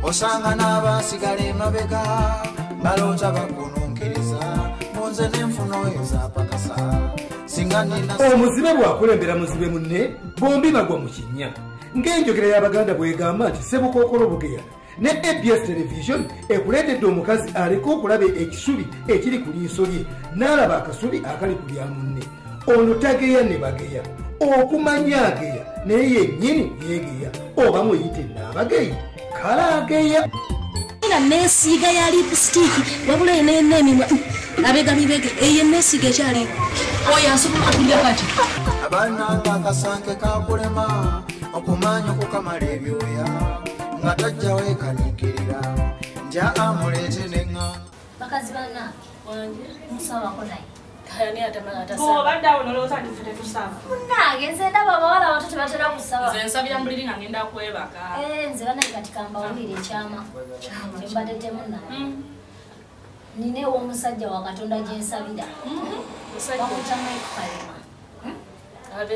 osanga n'abasigala emabega balowooza bakununkiriza munze n'enfuno eyo zapakasa singa nina omuzibe bwakulembera muzibe munne bombi bagwa mu kinnya ng'enjogera y'Abaganda bw'egamba nti Ssebukookolo Bugeya ne ABS television ekuleetedde omukazi aliko okulaba ekisubi ekiri ku liiso lye n'alaba akasubi akali ku lya munne ono tageya ne bageya okumanya ageya naye yennyini yeegeya oba muyite n'abageyi kale ageya ina nesiiga ya lipstick wabula en'emimwa abega bibege eyo nesiiga ekyali oyo asobola okulya kati abananga akasanke kakulema okumanya okukamala ebyoya nga tajja weekaniikirira nja amuleete neŋŋanga bakazi banna musabako naye obadde awo nolowooza nti ffe tetusaba munnange nze ndaba abawala abato tebatera kusaba nze nsabira mbuliri nga ngenda kwebaka nze banaye kati kambawulire ekyama kyembadde munnaye nina ew'omusajja wa Katonda gye nsabira bamuta Mike Kalema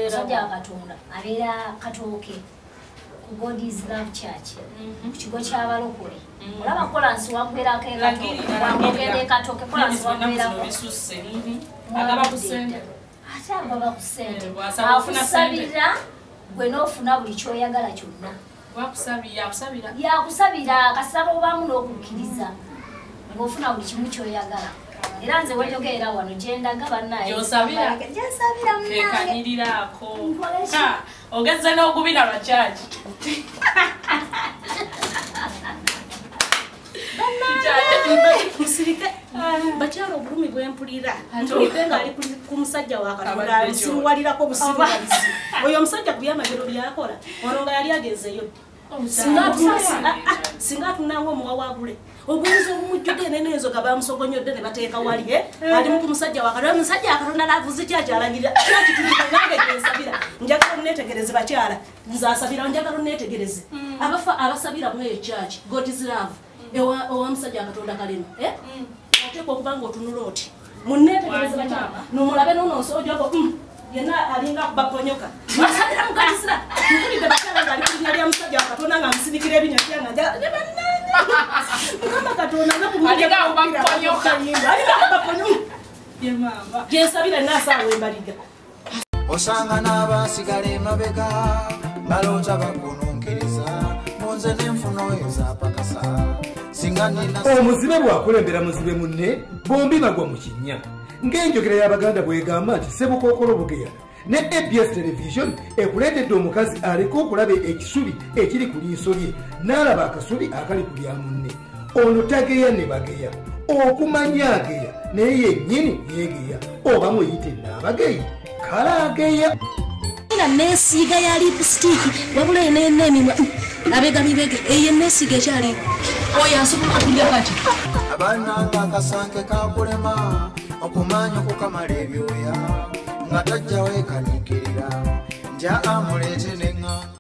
musajja wa Katonda abeera Katooke ku God is Love Church ku kigo ky'abalokole olaba kolansi waggwerako ekatooke Katooke kolansi waggwerako agaba ku ssente ate agaba ku ssente akusabira gwe n'ofuna buli kyoyagala kyonna yakusabira kasaba obamu n'okukkiriza ng'ofuna buli kimu kyoyagala era nze wenjogerera wano gyendaga bannaye gyensabira munangekaniriraako ogeze n'ogubina lwa kyaki musirike bakyala obulumi bwempulira ntulidde nga ali ku musajja wa Katonda alisimuwalirako busiribalizi oyo omusajja ku byamagero byakola ono nga yali agezeyo singa atunanga omuwawaagule obuyinza obumujjude nenezo nga bamusogonyodde ne bateeka wali ali mu ku musajja wa Katonda omusajja wa Katonda laavuze kyakyalangira kyakituuka nange gyensabira njagala onneetegereze bakyala nze asabira njagala onneetegereze abasabira mweyo kyaki God is Love owa musajja wa Katonda Kalema oteeka okuba nga otunula oti munneetegereze bakyala nomulabe nonoosoojogo yenna alinga kubaponyoka basabira mukatisira mpulidde bakyala nga ali ku linnya lya musajja wa Katonda nga amusindikira ebinya kyanga mukama Katonda gyensabira naasaawa embaliga osanga n'abasigala emabega balowooza bakununkiriza munze n'enfuno eyo zapakasa singa nina omuzibe bwakulembera muzibe munne bombi bagwa mu kinnya ng'enjogera y'Abaganda bw'egamba nti Ssebukookolo Bugeya ne ABS television ekuleetedde omukazi aliko okulaba ekisubi ekiri ku liiso lye n'alaba akasubi akali ku lya munne ono tageya ne bageya okumanya ageya naye yennyini yeegeya oba muyite n'abageyi kale ageya ina nesiiga ya lipstick wabula en'emimwa abega bibege eyo nesiiga ekyali oyo asobola okulya kati abananga akasanke kakulema okumanya okukamala ebyoya nga tajja weekaniikirira nja amuleete neŋŋanga